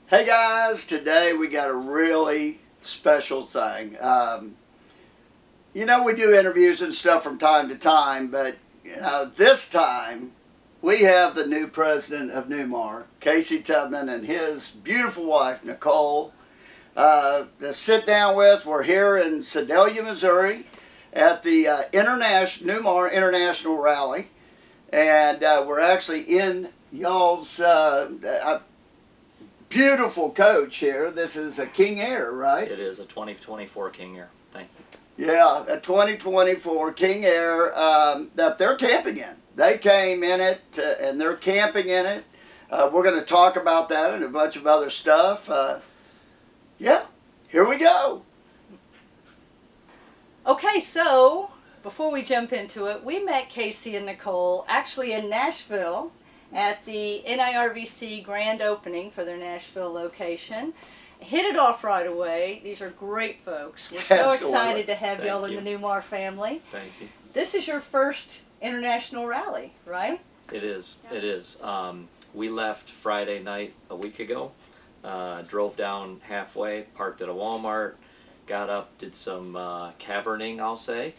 Hey guys, today we got a really special thing. You know, we do interviews and stuff from time to time, but this time we have the new president of Newmar, Casey Tubman, and his beautiful wife, Nicole, to sit down with. We're here in Sedalia, Missouri at the Newmar International Rally, and we're actually in y'all's beautiful coach here. This is a King Air, right? It is a 2024 King Air. Thank you. Yeah, a 2024 King Air that they're camping in. They came in it and they're camping in it. We're going to talk about that and a bunch of other stuff. Yeah, here we go. Okay, so before we jump into it, we met Casey and Nicole actually in Nashville at the NIRVC grand opening for their Nashville location. Hit it off right away. These are great folks. We're so excited to have y'all in the Newmar family. Thank you. This is your first international rally, right? It is. Yeah. It is. We left Friday night a week ago, drove down halfway, parked at a Walmart, got up, did some caverning, I'll say,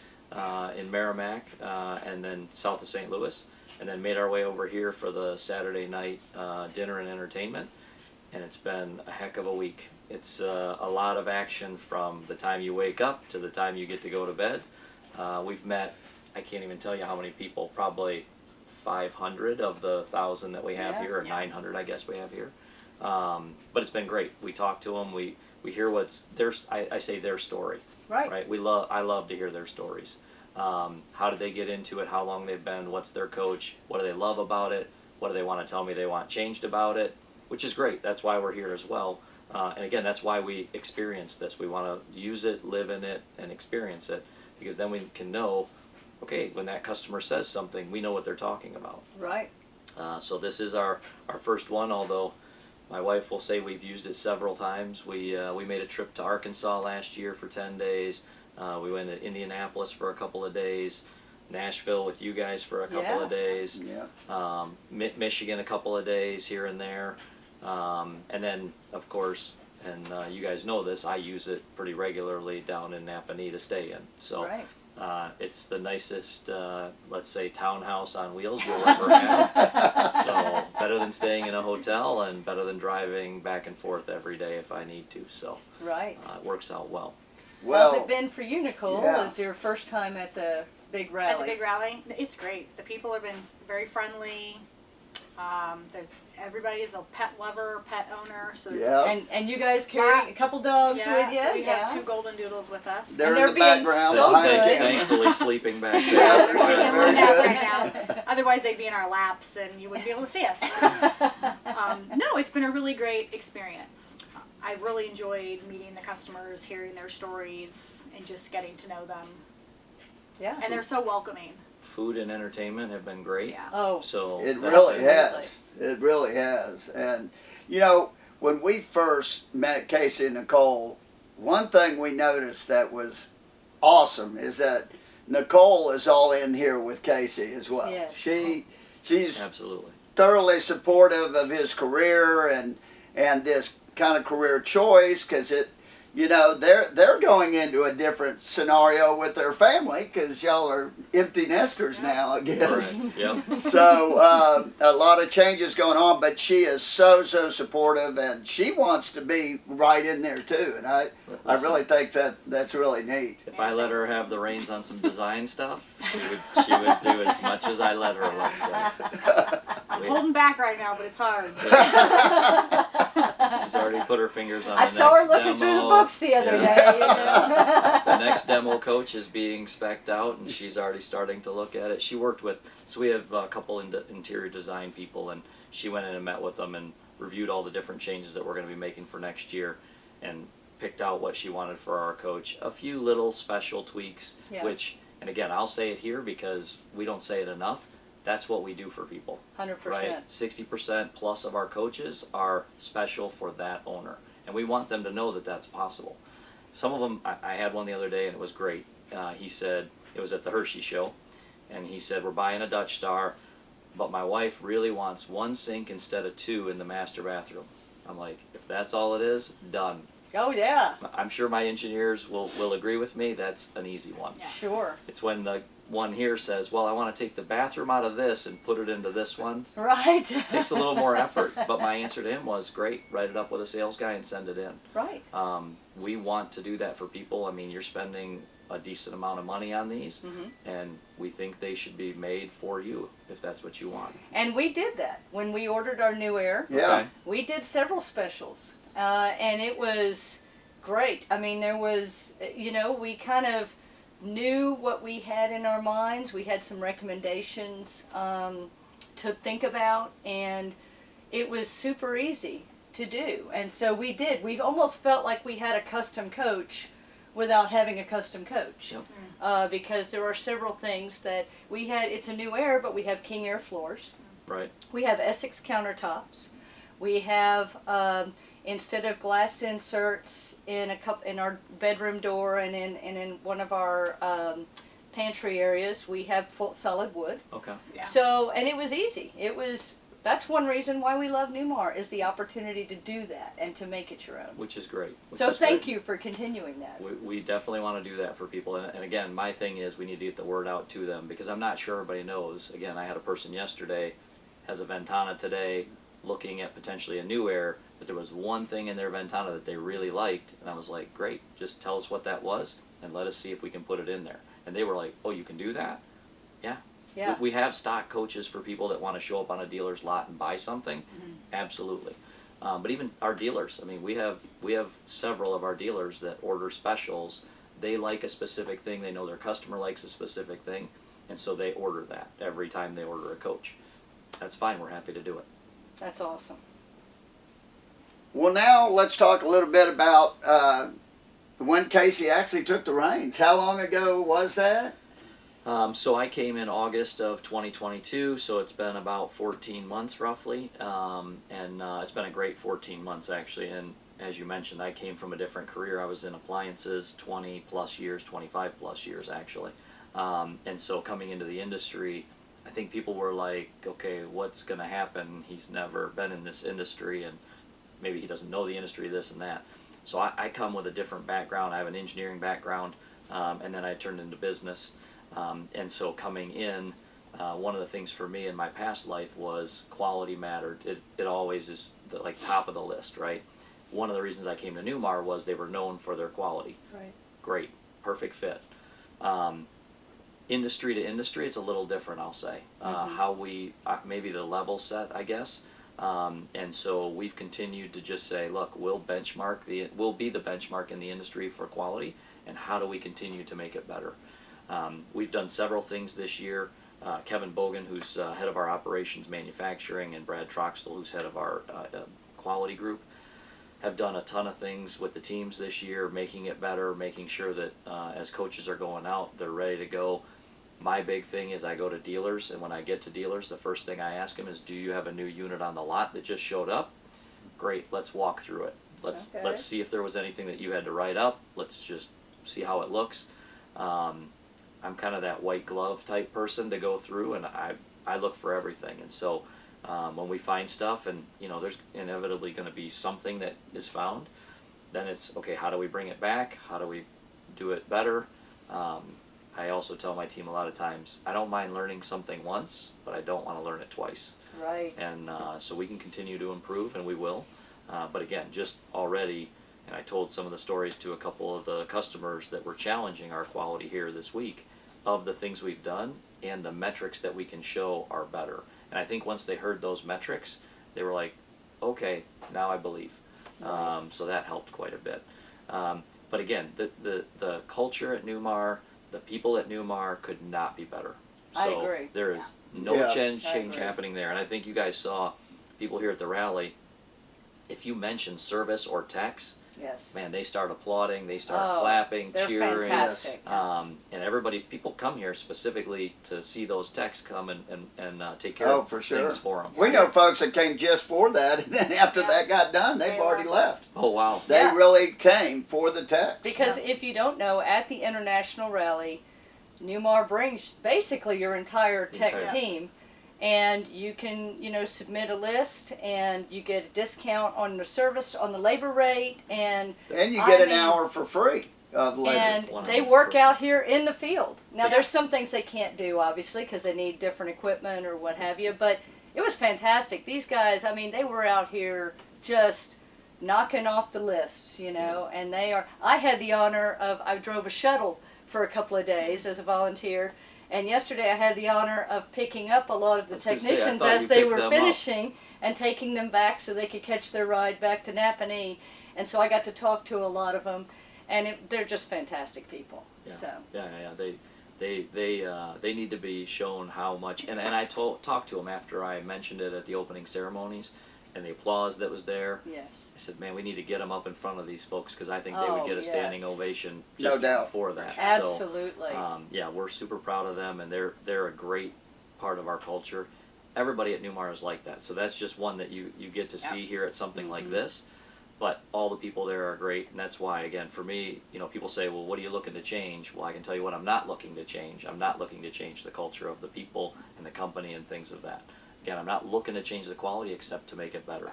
in Merrimack and then south of St. Louis. And then made our way over here for the Saturday night dinner and entertainment, and it's been a heck of a week. It's a lot of action from the time you wake up to the time you get to go to bed. We've met, I can't even tell you how many people, probably 500 of the 1,000 that we have here, or 900 I guess we have here. But it's been great. We talk to them, we hear what's their, I say their story. Right. I love to hear their stories. How did they get into it, how long they've been, what's their coach, what do they love about it, what do they want to tell me they want changed about it, which is great. That's why we're here as well. And again, that's why we experience this. We want to use it, live in it, and experience it, because then we can know, okay, when that customer says something, we know what they're talking about. Right. So this is our first one, although my wife will say we've used it several times. We made a trip to Arkansas last year for 10 days. We went to Indianapolis for a couple of days, Nashville with you guys for a couple of days, Michigan a couple of days here and there, and then of course, and you guys know this, I use it pretty regularly down in Napanee to stay in. So it's the nicest, let's say, townhouse on wheels you'll ever have. So better than staying in a hotel and better than driving back and forth every day if I need to. So it works out well. Well, how's it been for you, Nicole? It's your first time at the big rally. At the big rally? It's great. The people have been very friendly. Everybody is a pet lover, pet owner. So and you guys carry a couple dogs with you? We have 2 golden doodles with us. They're in the background. So good. Thankfully sleeping back there. Yeah, they're taking a nap right now. Otherwise they'd be in our laps and you wouldn't be able to see us. No, it's been a really great experience. I've really enjoyed meeting the customers, hearing their stories, and just getting to know them. Yeah. And they're so welcoming. Food and entertainment have been great. Yeah. Oh. So it really has. It really has. And, you know, when we first met Casey and Nicole, one thing we noticed that was awesome is that Nicole is all in here with Casey as well. Yes. She's absolutely thoroughly supportive of his career and this kind of career choice, because they're going into a different scenario with their family, because y'all are empty nesters now, I guess. Yep. So a lot of changes going on, but she is so supportive, and she wants to be right in there too, and I really think that's really neat. If I let her have the reins on some design stuff, she would do as much as I let her, let's say. I'm holding back right now, but it's hard. She's already put her fingers on the I next saw her looking demo. through the books the other day. The next demo coach is being spec'd out, and she's already starting to look at it. She worked with, so we have a couple interior design people, and she went in and met with them and reviewed all the different changes that we're going to be making for next year, and picked out what she wanted for our coach. A few little special tweaks, which, and again, I'll say it here because we don't say it enough. That's what we do for people. 100%. Right? 60% plus of our coaches are special for that owner. And we want them to know that that's possible. Some of them, I had one the other day and it was great. He said, it was at the Hershey show, and he said, we're buying a Dutch Star, but my wife really wants 1 sink instead of 2 in the master bathroom. I'm like, if that's all it is, done. Oh yeah, I'm sure my engineers will agree with me. That's an easy one. Yeah. sure. It's when the one here says, well, I want to take the bathroom out of this and put it into this one. Right. Takes a little more effort, but my answer to him was, great, write it up with a sales guy and send it in. Right. We want to do that for people. I mean, you're spending a decent amount of money on these, and we think they should be made for you if that's what you want. And we did that when we ordered our new air. Yeah. Okay. We did several specials, and it was great. I mean, there was, we kind of knew what we had in our minds. We had some recommendations to think about, and it was super easy to do. And so we did. We almost felt like we had a custom coach without having a custom coach. Yep. Because there are several things that we had. It's a new air, but we have King Air floors. Right. We have Essex countertops. We have instead of glass inserts in our bedroom door and in one of our pantry areas, we have full solid wood. Okay. Yeah. So, and it was easy. That's one reason why we love Newmar, is the opportunity to do that and to make it your own. Which is great. So thank you for continuing that. We definitely want to do that for people. And again, my thing is we need to get the word out to them, because I'm not sure everybody knows. Again, I had a person yesterday, has a Ventana today, looking at potentially a new air, but there was one thing in their Ventana that they really liked, and I was like, great, just tell us what that was and let us see if we can put it in there. And they were like, oh, you can do that? Yeah. Yeah. We have stock coaches for people that want to show up on a dealer's lot and buy something. Absolutely. But even our dealers, I mean, we have several of our dealers that order specials. They like a specific thing. They know their customer likes a specific thing, and so they order that every time they order a coach. That's fine. We're happy to do it. That's awesome. Well, now let's talk a little bit about when Casey actually took the reins. How long ago was that? So I came in August of 2022, so it's been about 14 months roughly, and it's been a great 14 months actually. And as you mentioned, I came from a different career. I was in appliances 20 plus years, 25 plus years actually. And so coming into the industry, I think people were like, okay, what's going to happen? He's never been in this industry, and maybe he doesn't know the industry, this and that. So I come with a different background. I have an engineering background, and then I turned into business. And so coming in, one of the things for me in my past life was quality mattered. It always is like top of the list, right? One of the reasons I came to Newmar was they were known for their quality. Right. Great, perfect fit. Industry to industry, it's a little different, I'll say. How we, maybe the level set, I guess. And so we've continued to just say, look, we'll be the benchmark in the industry for quality, and how do we continue to make it better? We've done several things this year. Kevin Bogan, who's head of our operations manufacturing, and Brad Troxtel, who's head of our quality group, have done a ton of things with the teams this year, making it better, making sure that as coaches are going out, they're ready to go. My big thing is I go to dealers, and when I get to dealers, the first thing I ask them is, do you have a new unit on the lot that just showed up? Great, let's walk through it. Let's see if there was anything that you had to write up. Let's just see how it looks. I'm kind of that white glove type person to go through, and I look for everything. And so when we find stuff, and there's inevitably going to be something that is found, then it's okay, how do we bring it back? How do we do it better? I also tell my team a lot of times, I don't mind learning something once, but I don't want to learn it twice. Right. And so we can continue to improve, and we will. But again, just already, and I told some of the stories to a couple of the customers that were challenging our quality here this week, of the things we've done and the metrics that we can show are better. And I think once they heard those metrics, they were like, okay, now I believe. So that helped quite a bit. But again, the culture at Newmar, the people at Newmar could not be better. So I agree. there is no change agree. happening there. And I think you guys saw people here at the rally, if you mention service or techs, Yes. man, they start applauding, they start clapping, they're cheering. fantastic. And people come here specifically to see those techs come and take care Oh, of for sure. things for them. We know folks that came just for that, and then after that got done, they've They already left. Oh, wow. They Yeah. really came for the text. Because if you don't know, at the International Rally, Newmar brings basically your entire tech Entire- team, and you can, submit a list, and you get a discount on the service, on the labor rate, and you get an hour for free of labor. and 1 they hour work free. out here in the field. Now, Yeah. there's some things they can't do, obviously, because they need different equipment or what have you, but it was fantastic. These guys, they were out here just knocking off the lists, and I had the honor of, I drove a shuttle for a couple of days as a volunteer, and yesterday I had the honor of picking up a lot of the I was gonna say, I technicians thought as you they picked were them up. finishing and taking them back so they could catch their ride back to Napanee. And so I got to talk to a lot of them, and they're just fantastic people. Yeah. So They need to be shown how much, and I talked to them after I mentioned it at the opening ceremonies, and the applause that was there. yes, I said, man, we need to get them up in front of these folks, because I think they Oh, would get a standing yes. ovation No just doubt. for that. absolutely. So, yeah, we're super proud of them, and they're a great part of our culture. Everybody at Newmar is like that, so that's just one that you get to see here at something like this. But all the people there are great, and that's why, again, for me, people say, well, what are you looking to change? Well, I can tell you what I'm not looking to change. I'm not looking to change the culture of the people and the company and things of that. Again, I'm not looking to change the quality except to make it better.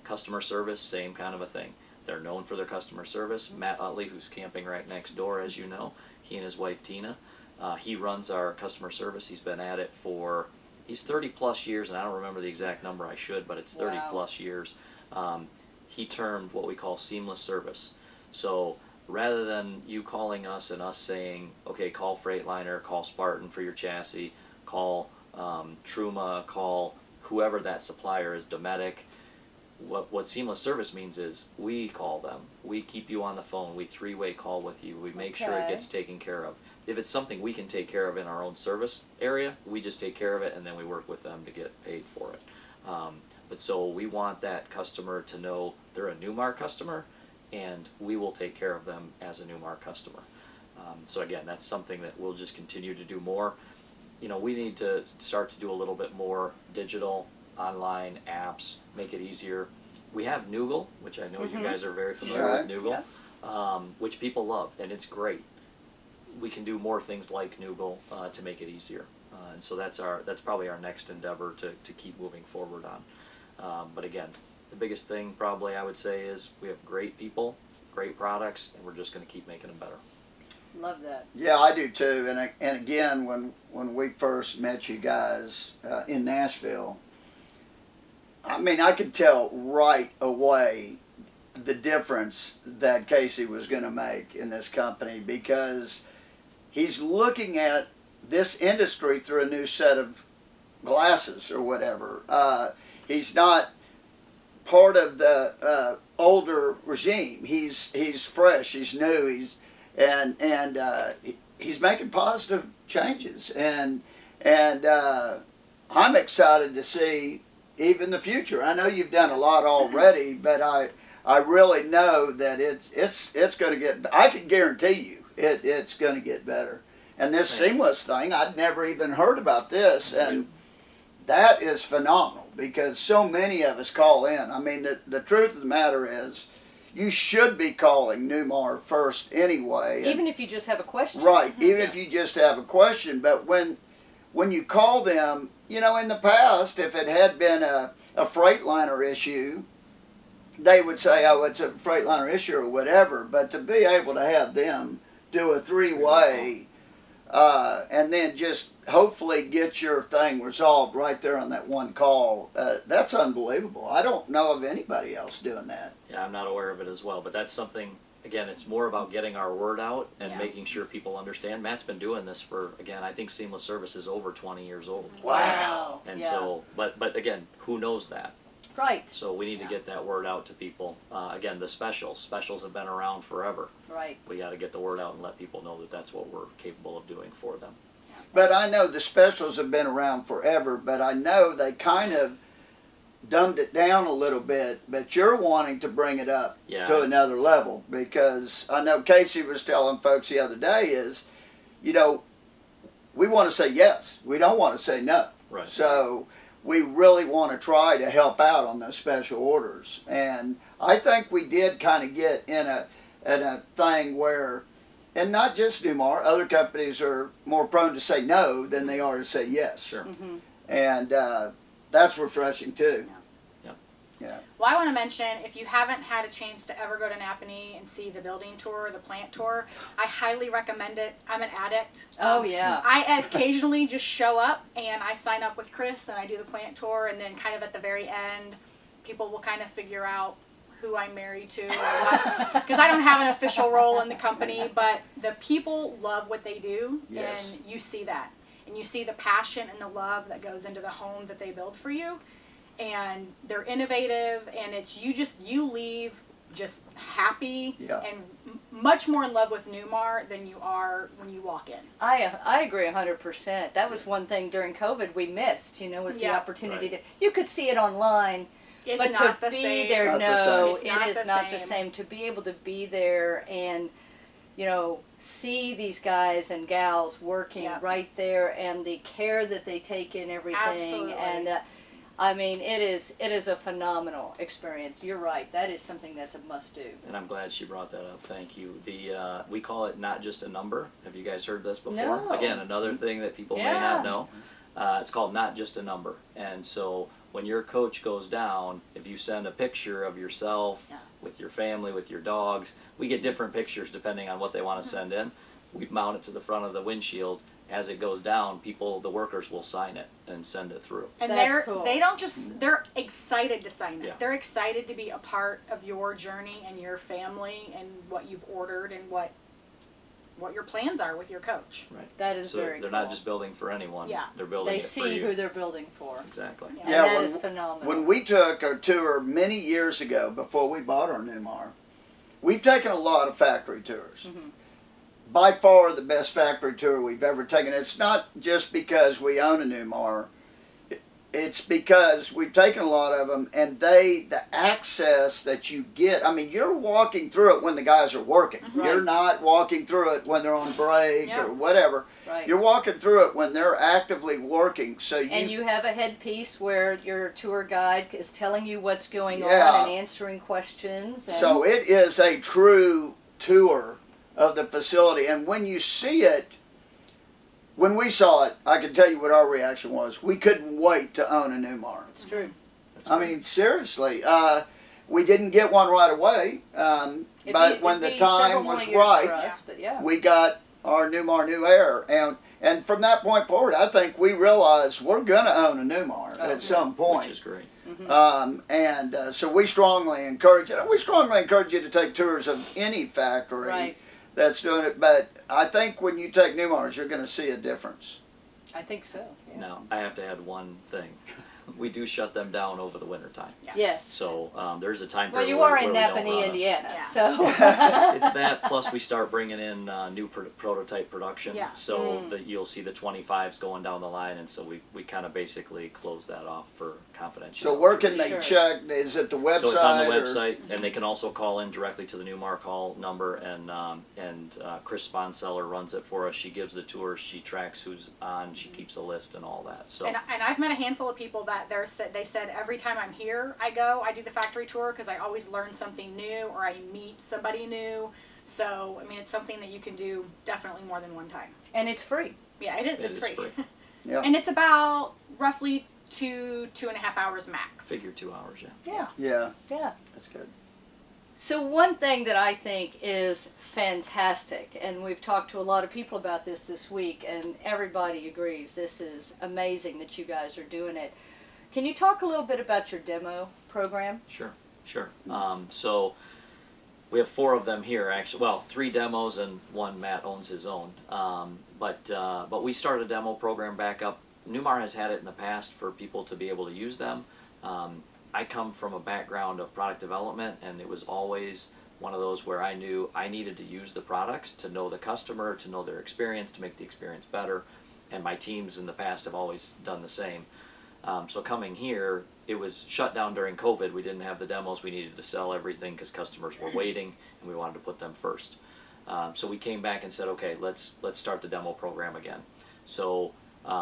Customer service, same kind of a thing. They're known for their customer service. Matt Utley, who's camping right next door, as you know, he and his wife Tina, he runs our customer service. He's been at it he's 30 plus years, and I don't remember the exact number, I should, but it's 30 Wow. plus years. He termed what we call seamless service. So rather than you calling us and us saying, okay, call Freightliner, call Spartan for your chassis, call Truma, call whoever that supplier is, Dometic. What seamless service means is we call them, we keep you on the phone, we three-way call with you, we make sure it Okay. gets taken care of. If it's something we can take care of in our own service area, we just take care of it, and then we work with them to get paid for it. But so we want that customer to know they're a Newmar customer, and we will take care of them as a Newmar customer. So again, that's something that we'll just continue to do more. We need to start to do a little bit more digital, online apps, make it easier. We have Noogle, which I know you guys are very familiar Sure. with Noogle, which people love, and it's great. We can do more things like Noogle to make it easier, and so that's probably our next endeavor to keep moving forward on. But again, the biggest thing probably I would say is we have great people, great products, and we're just going to keep making them better. Love that. Yeah, I do too. And again, when we first met you guys in Nashville, I could tell right away the difference that Casey was going to make in this company, because he's looking at this industry through a new set of glasses or whatever. He's not part of the older regime. He's fresh. He's new. He's making positive changes, and I'm excited to see even the future. I know you've done a lot already, but I really know that it's going to get. I can guarantee you it's going to get better. And this seamless thing, I'd never even heard about this, and that is phenomenal, because so many of us call in. The truth of the matter is, you should be calling Newmar first anyway. Even if you just have a question. Right, even if you just have a question. But when you call them, in the past, if it had been a Freightliner issue, they would say, oh, it's a Freightliner issue or whatever. But to be able to have them do a three-way and then just hopefully get your thing resolved right there on that one call, that's unbelievable. I don't know of anybody else doing that. Yeah, I'm not aware of it as well, but that's something, again, it's more about getting our word out and Yeah. making sure people understand. Matt's been doing this for, again, I think Seamless Service is over 20 years old. Wow. And Yeah. so, but again, who knows that? Right. So we need to get that word out to people. Again, the specials have been around forever. Right. We got to get the word out and let people know that that's what we're capable of doing for them. But I know the specials have been around forever, but I know they kind of dumbed it down a little bit, but you're wanting to bring it up Yeah. to another level, because I know Casey was telling folks the other day is, we want to say yes. We don't want to say no. Right. So we really want to try to help out on those special orders. And I think we did kind of get in a thing where, and not just Newmar, other companies are more prone to say no than they are to say yes. Sure. and that's refreshing too. Yeah. Yeah. Well, I want to mention, if you haven't had a chance to ever go to Napanee and see the building tour, the plant tour, I highly recommend it. I'm an addict. Oh, yeah. I occasionally just show up and I sign up with Chris and I do the plant tour, and then kind of at the very end, people will kind of figure out who I'm married to, because I don't have an official role in the company, but the people love what they do, Yes. and you see that. And you see the passion and the love that goes into the home that they build for you. And they're innovative, and it's you leave just happy Yeah. and much more in love with Newmar than you are when you walk in. I agree 100%. That was one thing during COVID we missed, was the Yeah. opportunity to, you could see it online, It's but not to the be same. there, It's not the no, same. it It's is not the not the same. same. To be able to be there and, see these guys and gals working Yep. right there, and the care that they take in everything. Absolutely. And I mean, it is a phenomenal experience. You're right. That is something that's a must do. And I'm glad she brought that up. Thank you. We call it not just a number. Have you guys heard this before? No. Again, another thing that people may Yeah. not know. It's called not just a number. And so when your coach goes down, if you send a picture of yourself Yeah. with your family, with your dogs, we get different pictures depending on what they want to send in. We mount it to the front of the windshield. As it goes down, the workers will sign it and send it through. And That's cool. they don't just, they're excited to sign it. Yeah. They're excited to be a part of your journey and your family and what you've ordered and what your plans are with your coach. Right. That is So very they're cool. not just building for anyone. Yeah. They're building They it for see you. who they're building for. Exactly. Yeah. And Yeah, that when- is phenomenal. When we took our tour many years ago, before we bought our Newmar, we've taken a lot of factory tours. Mhm. By far the best factory tour we've ever taken. It's not just because we own a Newmar. It's because we've taken a lot of them, and the access that you get, I mean, you're walking through it when the guys are working. Right. You're not walking through it when they're on break Yeah. or whatever. Right. You're walking through it when they're actively working. So And you have a headpiece where your tour guide is telling you what's going Yeah. on and answering questions. And So it is a true tour of the facility, and when you see it, when we saw it, I can tell you what our reaction was. We couldn't wait to own a Newmar. it's true. That's I great. mean, seriously, we didn't get one right away, but when the time was right, us, but yeah. we got our Newmar New Air, and from that point forward, I think we realized we're going to own a Newmar Oh, at some point. Which is great. So we strongly encourage it. We strongly encourage you to take tours of any factory Right. that's doing it. But I think when you take Newmars, you're going to see a difference. I think so. Yeah. Now, I have to add one thing. We do shut them down over the winter time. Yeah. Yes. So there's a time well, period you where, are in where we don't Napanee, run 'em. Indiana, Yeah. so. It's that, plus we start bringing in new prototype production. Yeah. So that you'll see the 25s going down the line, and so we kind of basically close that off for confidentiality. So where can they Sure. check? Is it the website? So it's on the or- website, and they can also call in directly to the Newmar call number, and Chris Sponseller runs it for us. She gives the tour, she tracks who's on, she keeps a list and all that. So And I've met a handful of people that they said every time I'm here, I do the factory tour because I always learn something new or I meet somebody new. So, I mean, it's something that you can do definitely more than one time. And it's free. Yeah, it is. It It's is free. free. Yeah. And it's about roughly 2.5 hours max. figure 2 hours, yeah. Yeah. Yeah, Yeah. that's good. So one thing that I think is fantastic, and we've talked to a lot of people about this week, and everybody agrees this is amazing that you guys are doing it. Can you talk a little bit about your demo program? Sure. So we have 4 of them here, actually. Well, 3 demos and 1 Matt owns his own. But we started a demo program back up. Newmar has had it in the past for people to be able to use them. I come from a background of product development, and it was always one of those where I knew I needed to use the products to know the customer, to know their experience, to make the experience better. And my teams in the past have always done the same. So coming here, it was shut down during COVID. We didn't have the demos. We needed to sell everything because customers were waiting, and we wanted to put them first. So we came back and said, okay, let's start the demo program again. So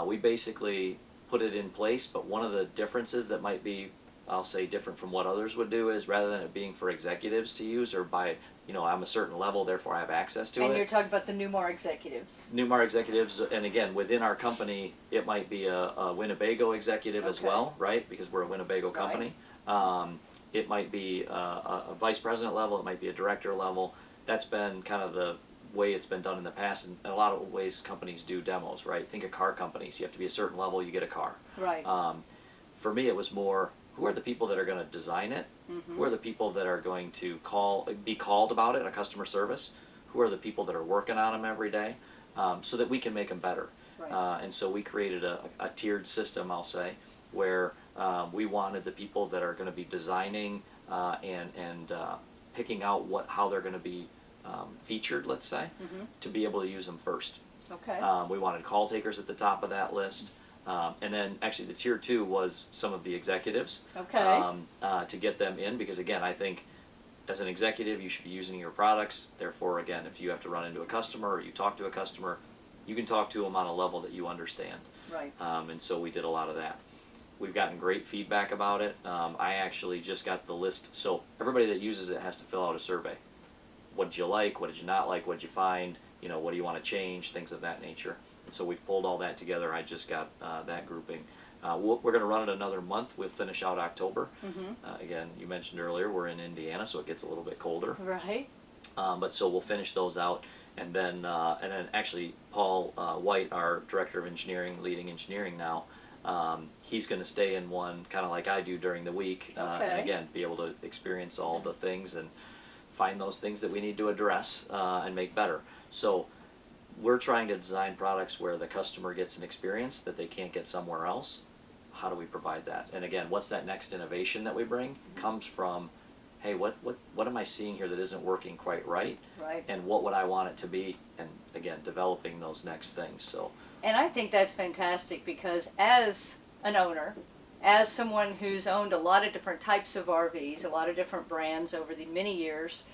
we basically put it in place, but one of the differences that might be I'll say different from what others would do is rather than it being for executives to use or by, I'm a certain level, therefore I have access to it. And you're talking about the Newmar executives. Newmar executives, and again, within our company, it might be a Winnebago executive as Okay. well, right? Because we're a Winnebago company. It might be a vice president level, it might be a director level. That's been kind of the way it's been done in the past, and in a lot of ways companies do demos, right? Think of car companies. You have to be a certain level, you get a car. Right. For me, it was more, who are the people that are going to design it? Who are the people that are going to be called about it, a customer service? Who are the people that are working on them every day? So that we can make them better. Right. And so we created a tiered system, I'll say, where we wanted the people that are going to be designing and picking out how they're going to be featured, let's say, to be able to use them first. Okay. We wanted call takers at the top of that list. And then actually the tier 2 was some of the executives. Okay. To get them in, because again, I think as an executive you should be using your products. Therefore, again, if you have to run into a customer or you talk to a customer, you can talk to them on a level that you understand. Right. And so we did a lot of that. We've gotten great feedback about it. I actually just got the list. So everybody that uses it has to fill out a survey. What did you like? What did you not like? What did you find? What do you want to change? Things of that nature. And so we've pulled all that together. I just got that grouping. We're going to run it another month. We'll finish out October. Again, you mentioned earlier we're in Indiana, so it gets a little bit colder. Right. But so we'll finish those out, and then actually Paul White, our director of engineering, leading engineering now, he's going to stay in one kind of like I do during the week, and again be able to experience all the things and find those things that we need to address and make better. So we're trying to design products where the customer gets an experience that they can't get somewhere else. How do we provide that? And again, what's that next innovation that we bring? Comes from, hey, what am I seeing here that isn't working quite right? Right. And what would I want it to be? And again, developing those next things. So. And I think that's fantastic because as an owner, as someone who's owned a lot of different types of RVs, a lot of different brands over the many years,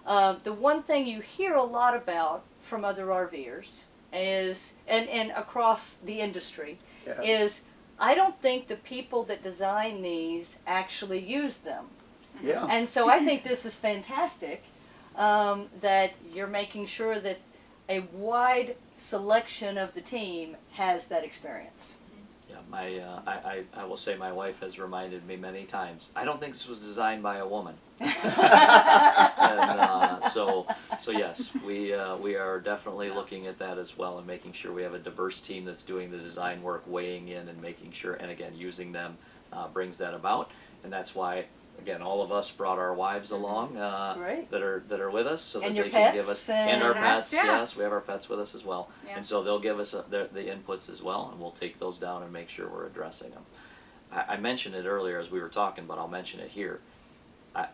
the one thing you hear a lot about from other RVers is, and across the industry, is I don't think the people that design these actually use them. Yeah. And so I think this is fantastic that you're making sure that a wide selection of the team has that experience. Yeah, I will say my wife has reminded me many times, I don't think this was designed by a woman. And so yes, we are definitely looking at that as well and making sure we have a diverse team that's doing the design work, weighing in and making sure, and again, using them brings that about. And that's why, again, all of us brought our wives along that are with us, so that And they your can give pets us and our Pets, pets. yeah. Yes, we have our pets with us as well, Yeah. and so they'll give us the inputs as well, and we'll take those down and make sure we're addressing them. I mentioned it earlier as we were talking, but I'll mention it here.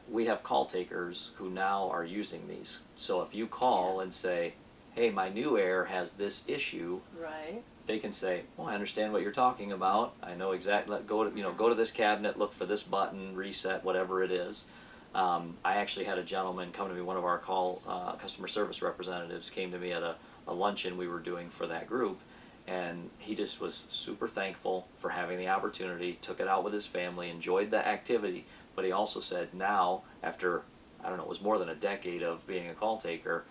We have call takers who now are using these. So if you call and say, "Hey, my new Air has this issue," Right. they can say, "Well, I understand what you're talking about. I know exactly. Go to this cabinet, look for this button, reset, whatever it is." I actually had a gentleman come to me. One of our customer service representatives came to me at a luncheon we were doing for that group, and he just was super thankful for having the opportunity. Took it out with his family, enjoyed the activity, but he also said, now after it was more than a decade of being a call taker,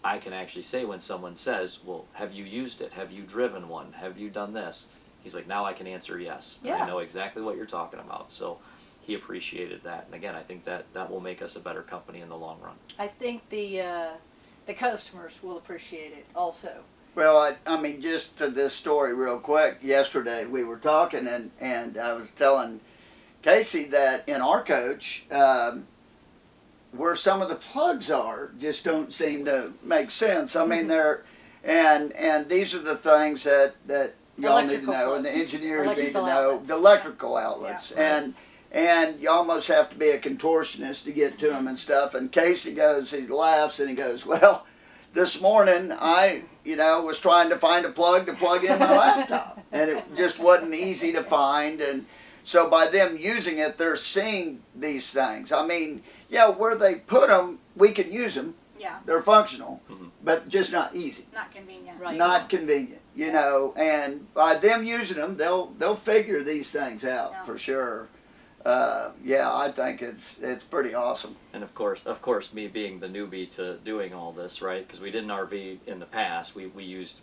I can actually say when someone says, "Well, have you used it? Have you driven one? Have you done this?" He's like, now I can answer yes. Yeah. And I know exactly what you're talking about. So he appreciated that. And again, I think that will make us a better company in the long run. I think the customers will appreciate it also. Well, I mean, just to this story real quick, yesterday we were talking and I was telling Casey that in our coach, where some of the plugs are just don't seem to make sense. I mean, and these are the things that y'all need to Electrical know, and the plugs. engineers need to Electrical know, outlets. the electrical outlets, Yeah. and you almost have to be a contortionist to get to them and stuff. And Casey he laughs and he goes, "Well, this morning I, was trying to find a plug to plug in my laptop, and it just wasn't easy to find." And so by them using it, they're seeing these things. I mean, where they put them, we can use them. Yeah. They're functional, but just not easy. Not convenient. Right. Not convenient, and by them using them, they'll figure these things out Yeah. for sure. yeah, I think it's pretty awesome. And of course, me being the newbie to doing all this, right? Because we didn't RV in the past. We used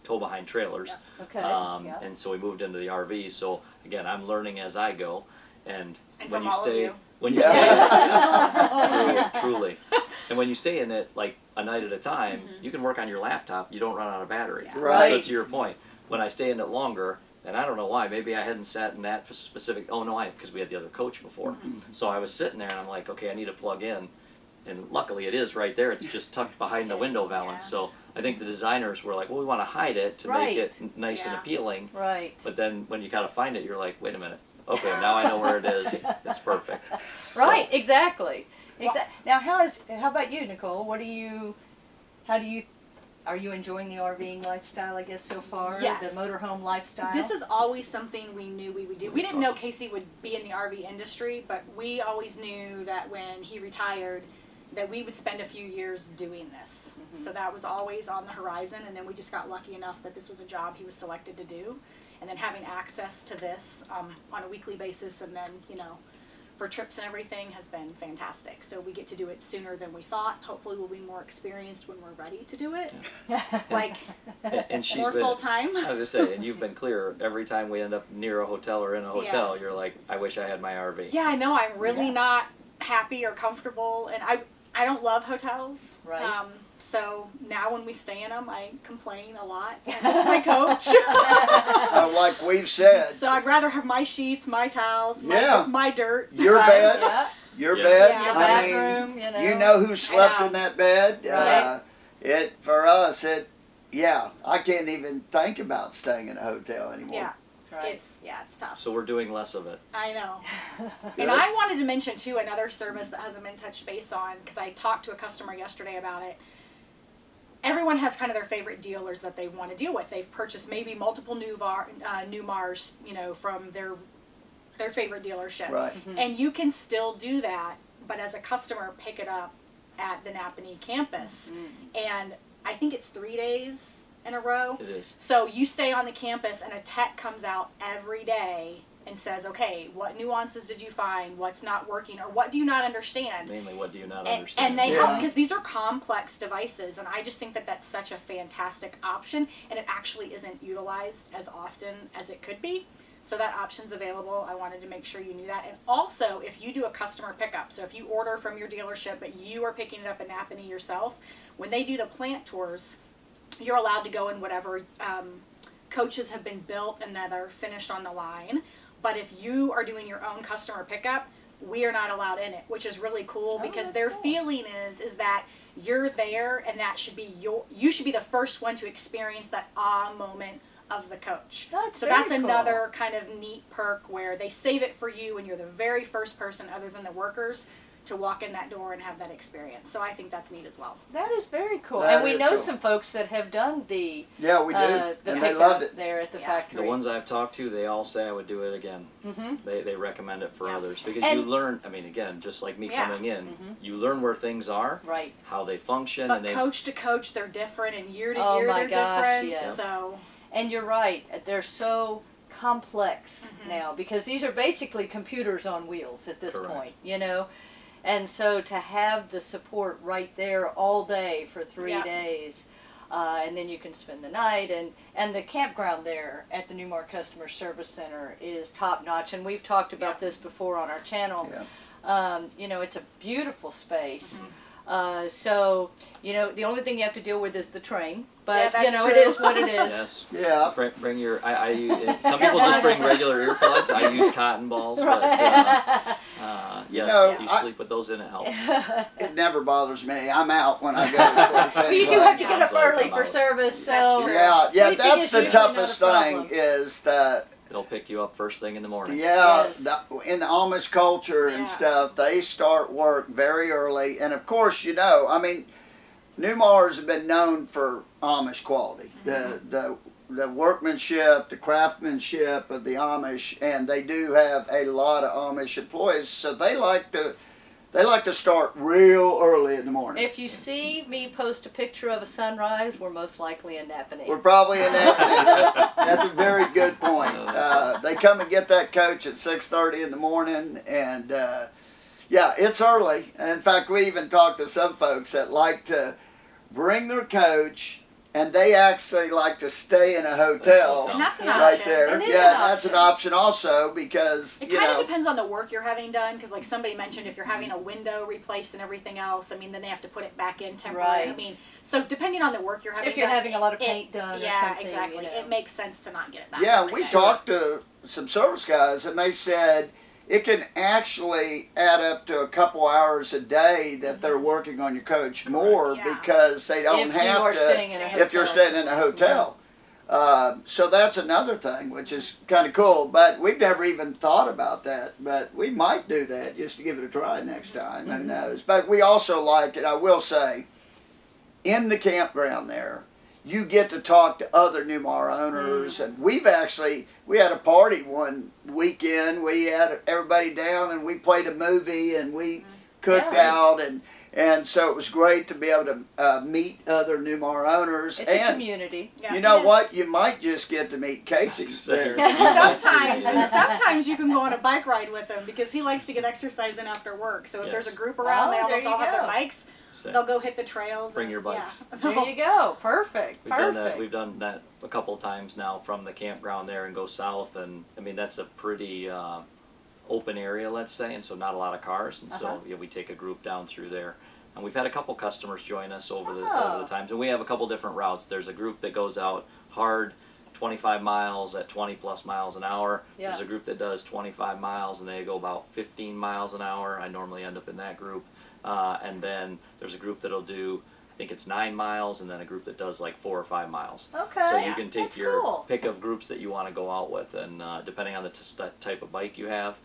tow behind trailers. Okay. And so we moved into the RV. So again, I'm learning as I go. And when from you all of stay, you. when you Yeah. stay, truly, and when you stay in it like a night at a time, you can work on your laptop. You don't run out of battery. Yeah. Right. So to your point, when I stay in it longer, and I don't know why, maybe I hadn't sat in that specific. Oh no, because we had the other coach before. So I was sitting there and I'm like, okay, I need to plug in, and luckily it is right there. It's just tucked behind the window valance. Yeah. So I think the designers were like, well, we want to hide it to Right. make it nice and Yeah. appealing. Right. But then when you gotta find it, you're like, wait a minute. Okay, now I know where it is. It's perfect. Right, So, exactly. Now, how about you, Nicole? Are you enjoying the RVing lifestyle, I guess, so far? Yes. The motorhome lifestyle? This is always something we knew we would do. We didn't know Casey would be in the RV industry, but we always knew that when he retired, that we would spend a few years doing this. So that was always on the horizon, and then we just got lucky enough that this was a job he was selected to do. And then having access to this on a weekly basis, and then, for trips and everything has been fantastic. So we get to do it sooner than we thought. Hopefully we'll be more experienced when we're ready to do it. Like, and she's more been, full-time. I was just saying, and you've been clear every time we end up near a hotel or in a hotel, you're like, I wish I had my RV. Yeah, I know. I'm really not happy or comfortable, and I don't love hotels. Right. So now when we stay in them, I complain a lot. I miss my coach. Like we've said, So I'd rather have my sheets, my towels, Yeah. my dirt. your Right, bed, yeah. your Yes. bed. Yeah. Your I mean, bathroom, you know who slept know. in that bed. Right. For us, I can't even think about staying in a hotel anymore. Yeah. Right. It's tough. So we're doing less of it. I know. Good. And I wanted to mention too another service that hasn't been touched base on, because I talked to a customer yesterday about it. Everyone has kind of their favorite dealers that they want to deal with. They've purchased maybe multiple Newmars, from their favorite dealership. Right. And you can still do that, but as a customer, pick it up at the Napanee campus. And I think it's 3 days in a row. It is. So you stay on the campus and a tech comes out every day and says, okay, what nuances did you find? What's not working? Or what do you not understand? Mainly, what do you not And understand? they Yeah. help, because these are complex devices, and I just think that that's such a fantastic option, and it actually isn't utilized as often as it could be. So that option's available. I wanted to make sure you knew that. And also, if you do a customer pickup, so if you order from your dealership but you are picking it up in Napanee yourself, when they do the plant tours, you're allowed to go in whatever coaches have been built and that are finished on the line. But if you are doing your own customer pickup, we are not allowed in it, which is really cool, because that's their cool. feeling is that you're there, and that should be you should be the first one to experience that moment of the coach. That's So very that's cool. another kind of neat perk where they save it for you, and you're the very first person other than the workers to walk in that door and have that experience. So I think that's neat as well. That is very cool. That And we is know cool. some folks that have done the Yeah, we do, the and they pickup loved it. there at the Yeah. factory. The ones I've talked to, they all say I would do it again. Mm-hmm. They recommend it for Yeah. others because And- you learn. I mean, again, just like me Yeah. coming in, you learn where things are, Right. how they function, But and they. coach to coach, they're different, and year to Oh year, my they're gosh, different. yes. So And you're right. They're so complex Mm-hmm. now, because these are basically computers on wheels at this Correct. point, And so to have the support right there all day for 3 Yeah. days, and then you can spend the night, and the campground there at the Newmar Customer Service Center is top notch, and we've talked about Yeah. this before on our channel. Yeah. It's a beautiful space. Mm-hmm. So, the only thing you have to deal with is the train, Yeah, but, that's it true. is what it is. Yes. Yeah. Bring your. I use, some people just bring regular earplugs. I use cotton balls, but yes, know, if you I- sleep with those in, it helps. It never bothers me. I'm out when I go to sleep. But you do have to Yeah. get up Sounds like early I'm for out. service, That's so true. Yeah, Sleeping that's is the usually not a toughest thing problem. is that, They'll pick you up first thing in the morning. Yes. in the Amish culture and Yeah. stuff, they start work very early. And of course, Newmars have been known for Amish quality. The workmanship, the craftsmanship of the Amish, and they do have a lot of Amish employees, so they like they like to start real early in the morning. If you see me post a picture of a sunrise, we're most likely in Napanee. We're probably in that. That's a very good point. Oh, that's They come and get that coach at 6:30 in the morning, and yeah, it's early. In fact, we even talked to some folks that like to bring their coach, and they actually like to stay in a hotel. And that's an Yeah. Right option. there. It is Yeah, an that's an option also because, It you kind of know, depends on the work you're having done, because like somebody mentioned, if you're having a window replaced and everything else, I mean, then they have to put it back in temporarily. I Right. mean, so depending on the work you're having If you're done, having a lot of paint done or yeah, something. exactly. You know. It makes sense to not get it back. yeah, every we day. talked to some service guys, and they said it can actually add up to a couple hours a day that they're working on your coach more Yeah. because they don't if you have are to. staying in a hotel. If you're staying in a hotel. So that's another thing, which is kind of cool. But we've never even thought about that. But we might do that just to give it a try next time. Who knows? But we also like it, I will say, in the campground there, you get to talk to other Newmar owners. And we had a party one weekend. We had everybody down and we played a movie and we cooked Yeah. out. And so it was great to be able to meet other Newmar owners. It's a and community. Yeah, you know it is. what? You might just get to meet Casey there. And sometimes you can go on a bike ride with him because he likes to get exercise in after work. So if there's a Yes. group around, Oh, they there almost you all have their go. bikes. So, They'll go hit the trails. Bring and, your bikes. Yeah. There you go. Perfect. we've done that. Perfect. We've done that a couple of times now from the campground there and go south, and I mean that's a pretty open area, let's say, and so not a lot of cars, and so yeah, we take a group down through there. And we've had a couple customers join us over the times, and we have a couple different routes. There's a group that goes out hard, 25 miles at 20 plus miles an hour. Yeah. There's a group that does 25 miles and they go about 15 miles an hour. I normally end up in that group. And then there's a group that'll do, I think it's 9 miles, and then a group that does like 4 or 5 miles. Okay. So you can take That's your cool. pick of groups that you want to go out with, and depending on the type of bike you have.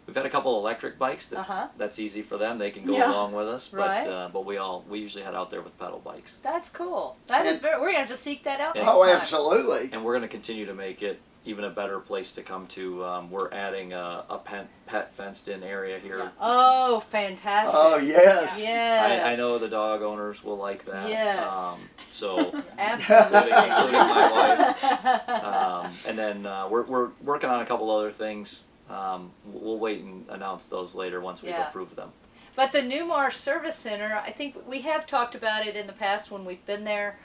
We've had a couple electric bikes that's easy for them. They can go Yeah. along with us, but Right. but we usually head out there with pedal bikes, That's cool. That is very. We're gonna have to seek that out Yeah. next Oh, time. absolutely. and we're going to continue to make it even a better place to come to. We're adding a pet fenced in area here. Oh, fantastic. Oh, yes. Yes. I know the dog owners will like that. Yes. So Absolutely. including my wife. And then we're working on a couple other things. We'll wait and announce those later once we've Yeah. approved them. But the Newmar Service Center, I think we have talked about it in the past when we've been there.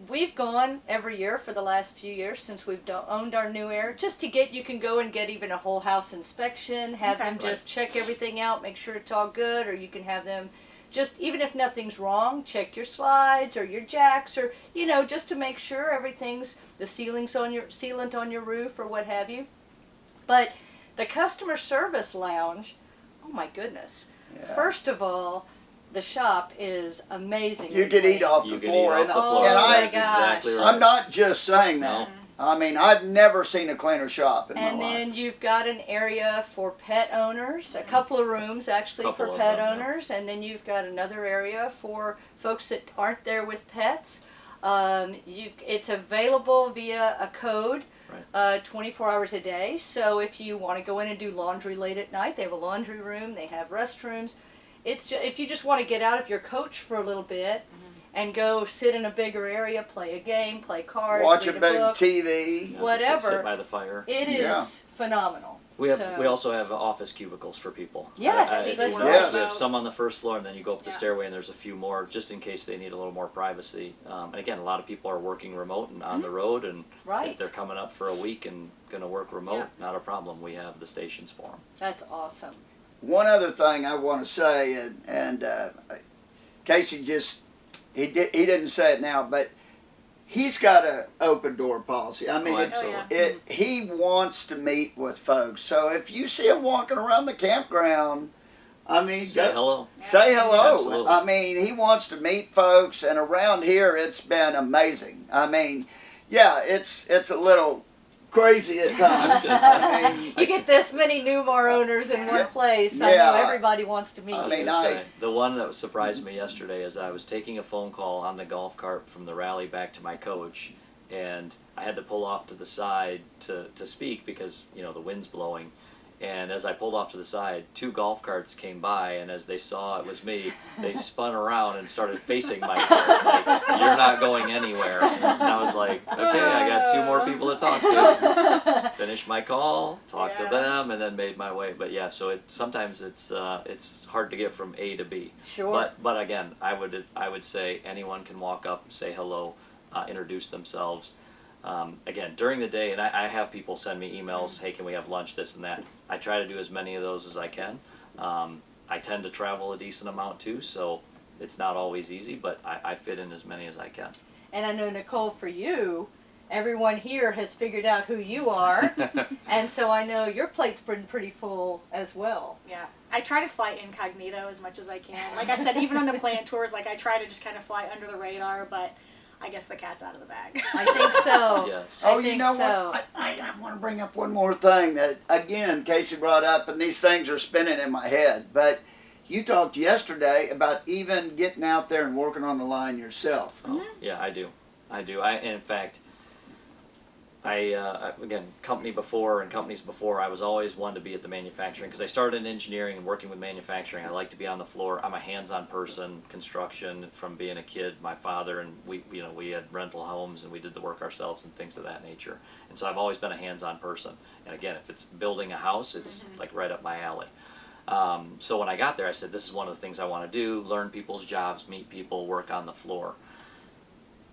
We've gone every year for the last few years since we've owned our new air, just to get, you can go and get even a whole house inspection, have Okay. them just check everything out, make sure it's all good, or you can have them just, even if nothing's wrong, check your slides or your jacks, or, you know, just to make sure everything's, the sealant on your roof or what have you. But the customer service lounge, oh my goodness. Yeah. First of all, the shop is amazing. You can eat off You the can floor. eat off And, the Oh floor. and my That's gosh. exactly right. I'm not just saying that. No. I mean, I've never seen a cleaner shop in And my then life. you've got an area for pet owners, a couple of rooms actually Couple for of pet them, yeah. owners, and then you've got another area for folks that aren't there with pets. It's available via a code. 24 hours a day. So if you want to go in and do laundry late at night, they have a laundry room, they have restrooms. It's just, if you just want to get out of your coach for a little bit and go sit in a bigger area, play a game, play cards, Watch a read big book, TV. Yeah, whatever. Sit by the fire. it is Yeah. phenomenal. We have. So- We also have office cubicles for people. Yes, if you that's wanna right. notice, we have some on the first floor, and then you go up the Yeah. stairway, and there's a few more just in case they need a little more privacy. And again, a lot of people are working remote and on the road, and Right. if they're coming up for a week and going to work remote, not a problem. We have the stations for them. That's awesome. One other thing I want to say, and Casey he didn't say it now, but he's got an open door policy. I mean, Oh, it, absolutely. it, he wants to meet with folks. So if you see him walking around the campground, I mean, Say hello. Say hello. Absolutely. I mean, he wants to meet folks, and around here it's been amazing. I mean, yeah, it's a little crazy at times. I mean, You get this many Newmar owners in one Yeah. place. I Yeah. know everybody wants to meet I I was you. mean, gonna I- say, the one that surprised me yesterday is I was taking a phone call on the golf cart from the rally back to my coach, and I had to pull off to the side to speak because, you know, the wind's blowing. And as I pulled off to the side, 2 golf carts came by, and as they saw it was me, they spun around and started facing my cart, like, "You're not going anywhere." And I was like, okay, I got 2 more people to talk to. Finished my call, talked to them, and then made my way. But yeah, so sometimes it's hard to get from A to B. Sure. But again, I would say anyone can walk up, say hello, introduce themselves. Again, during the day, and I have people send me emails, hey, can we have lunch, this and that. I try to do as many of those as I can. I tend to travel a decent amount too, so it's not always easy, but I fit in as many as I can. And I know, Nicole, for you, everyone here has figured out who you are, and so I know your plate's been pretty full as well. Yeah, I try to fly incognito as much as I can. Like I said, even on the plant tours, like I try to just kind of fly under the radar, but I guess the cat's out of the bag. I think so. Yes. Oh, I think you know so. what? I want to bring up one more thing that, again, Casey brought up, and these things are spinning in my head. But you talked yesterday about even getting out there and working on the line yourself. Oh, yeah, I do. In fact, again, companies before, I was always one to be at the manufacturing, because I started in engineering and working with manufacturing. I like to be on the floor. I'm a hands-on person, construction, from being a kid. My father and we had rental homes, and we did the work ourselves and things of that nature. And so I've always been a hands-on person. And again, if it's building a house, it's like right up my alley. So when I got there, I said, this is one of the things I want to do: learn people's jobs, meet people, work on the floor.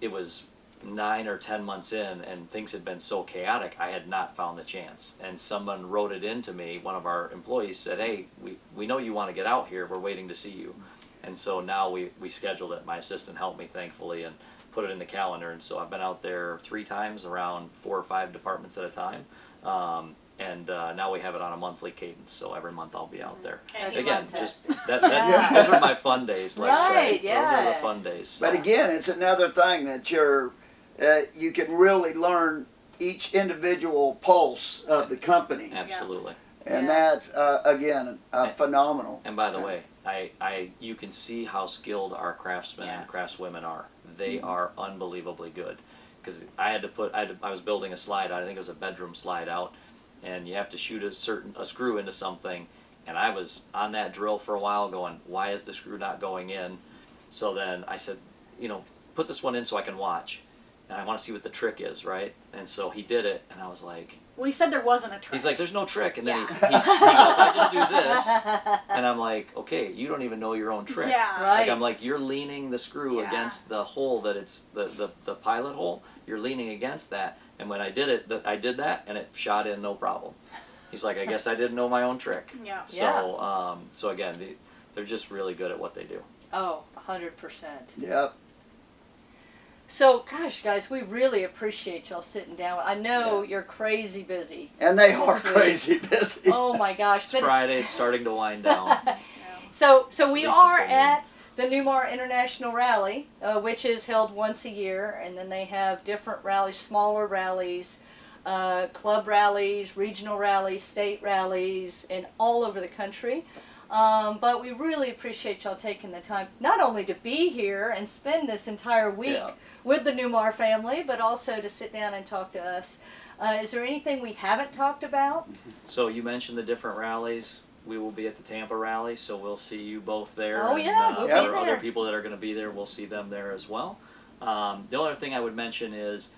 It was 9 or 10 months in, and things had been so chaotic, I had not found the chance. And someone wrote it into me. One of our employees said, hey, we know you want to get out here. We're waiting to see you. And so now we scheduled it. My assistant helped me, thankfully, and put it in the calendar. And so I've been out there 3 times, around 4 or 5 departments at a time. And now we have it on a monthly cadence, so every month I'll be out there. And Again, just that Yeah. those are my fun days, let's Right, say. yeah. Those are the fun days. So. But again, it's another thing that you can really learn each individual pulse of the company. Absolutely. And Yeah. that's, again, phenomenal. And by the way, you can see how skilled our craftsmen and craftswomen are. They are unbelievably good. Because I was building a slide out, I think it was a bedroom slide out, and you have to shoot a screw into something, and I was on that drill for a while going, why is the screw not going in? So then I said, put this one in so I can watch, and I want to see what the trick is, right? And so he did it, and I was like, Well, he said there wasn't a trick. he's like, there's no trick, and then he goes, I just do this, and I'm like, okay, you don't even know your own trick. Yeah. Right. Like, I'm like, you're leaning the screw Yeah. against the hole that it's the pilot hole. You're leaning against that, and when I did it, I did that, and it shot in no problem. He's like, I guess I didn't know my own trick. Yeah. So, so again, they're just really good at what they do. Oh, 100%. Yep. So, gosh, guys, we really appreciate y'all sitting down. I know you're crazy busy. And they are This week. crazy busy. Oh my gosh! It's Friday. It's starting to wind down. So we At least are until noon. at the Newmar International Rally, which is held once a year, and then they have different rallies, smaller rallies, club rallies, regional rallies, state rallies, and all over the country. But we really appreciate y'all taking the time, not only to be here and spend this entire week with the Newmar family, but also to sit down and talk to us. Is there anything we haven't talked about? So you mentioned the different rallies. We will be at the Tampa rally, so we'll see you both there. Oh, yeah, and, we'll be for other there. people that are going to be there, we'll see them there as well. The other thing I would mention is,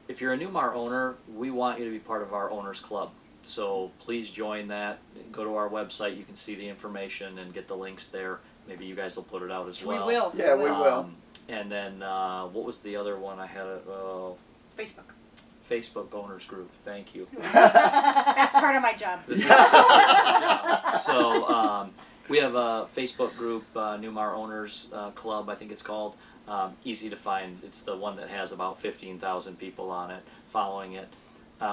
if you're a Newmar owner, we want you to be part of our owners club. So please join that. Go to our website. You can see the information and get the links there. Maybe you guys will put it out as well. We will. Yeah, we will. And then what was the other one I had? Facebook. Facebook owners group. Thank you. That's part of my job. This is yeah. So we have a Facebook group, Newmar Owners Club, I think it's called. Easy to find. It's the one that has about 15,000 people on it, following it.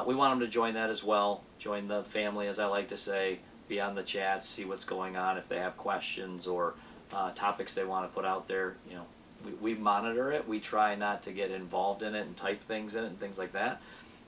We want them to join that as well. Join the family, as I like to say. Be on the chats, see what's going on. If they have questions or topics they want to put out there, we monitor it. We try not to get involved in it and type things in it and things like that.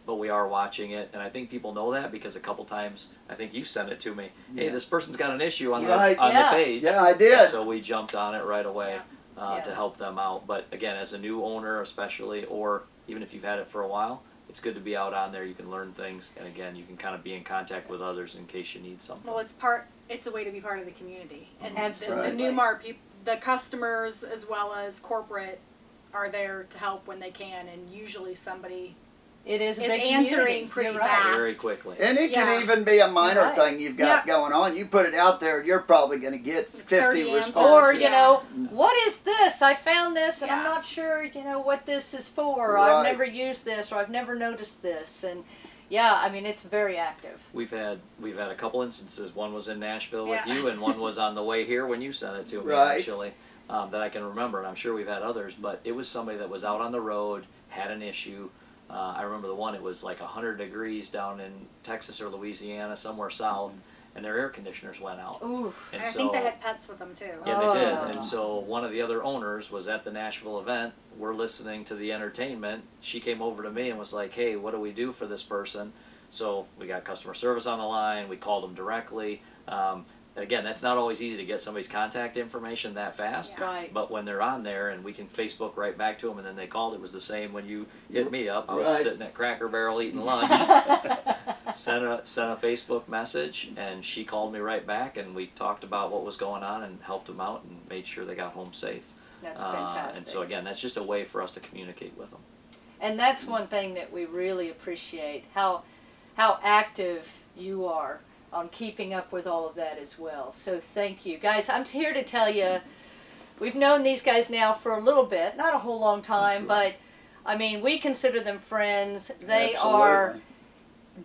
But we are watching it, and I think people know that because a couple times, I think you sent it to me. Hey, this person's got an issue on the page. Yeah, I did. And so we jumped on it right away to help them out. But again, as a new owner especially, or even if you've had it for a while, it's good to be out on there. You can learn things, and again, you can kind of be in contact with others in case you need something. Well, it's a way to be part of the community. And Absolutely. the Newmar people, the customers as well as corporate are there to help when they can, and usually somebody It is a is big answering community. pretty You're right. fast. Very quickly. And it Yeah. can even be a minor Right. thing you've got going on. You put it out there, you're probably going to get 50 30 answers. responses. Or, Yeah. what is this? I found this and I'm Yeah. not sure, what this is for. Or Right. I've never used this or I've never noticed this. And yeah, I mean, it's very active. We've had a couple instances. One was in Nashville with Yeah. you, and one was on the way here when you sent it to me, Right. actually, that I can remember. And I'm sure we've had others, but it was somebody that was out on the road, had an issue. I remember the one, it was like 100 degrees down in Texas or Louisiana, somewhere south, and their air conditioners went out. Ooh. And And I think they had pets with them too. Yeah, they did. Oh. And so one of the other owners was at the Nashville event. We're listening to the entertainment. She came over to me and was like, hey, what do we do for this person? So we got customer service on the line. We called them directly. Again, that's not always easy to get somebody's contact information that fast. Yeah. Right. But when they're on there and we can Facebook right back to them, and then they called, it was the same when you hit me up. I was Right. sitting at Cracker Barrel eating lunch. sent a Facebook message, and she called me right back, and we talked about what was going on and helped them out and made sure they got home safe. That's fantastic. And so again, that's just a way for us to communicate with them. And that's one thing that we really appreciate, how active you are on keeping up with all of that as well. So thank you. Guys, I'm here to tell you, we've known these guys now for a little bit, not a whole long time, but I mean, we consider them friends. They are Absolutely.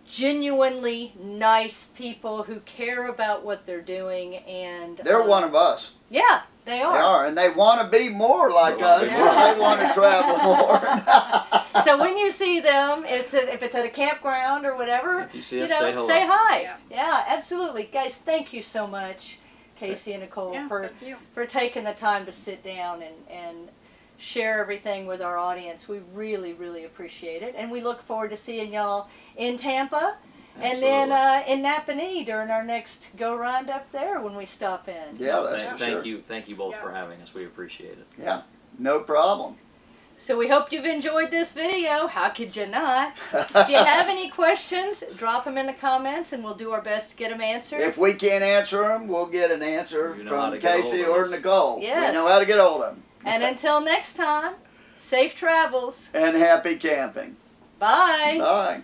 genuinely nice people who care about what they're doing, and They're one of us. yeah, they are. They are, and they want to be more like They wanna us. be more. They want to travel more. So when you see them, if it's at a campground or whatever, If you see us, say hello. say hi. Yeah. Yeah, absolutely. Guys, thank you so much, Casey and Nicole, Yeah, for thank you. taking the time to sit down and share everything with our audience. We really, really appreciate it. And we look forward to seeing y'all in Tampa and then in Napanee during our next go-round up there when we stop in. Yeah, that's for Thank sure. Thank you both Yeah. for having us. We appreciate it. Yeah, no problem. So we hope you've enjoyed this video. How could you not? If you have any questions, drop them in the comments and we'll do our best to get them answered. If we can't answer them, we'll get an answer You know how from to get Casey ahold of or us. Nicole. Yes. We know how to get hold of them. And until next time, safe travels. And happy camping. Bye. Bye.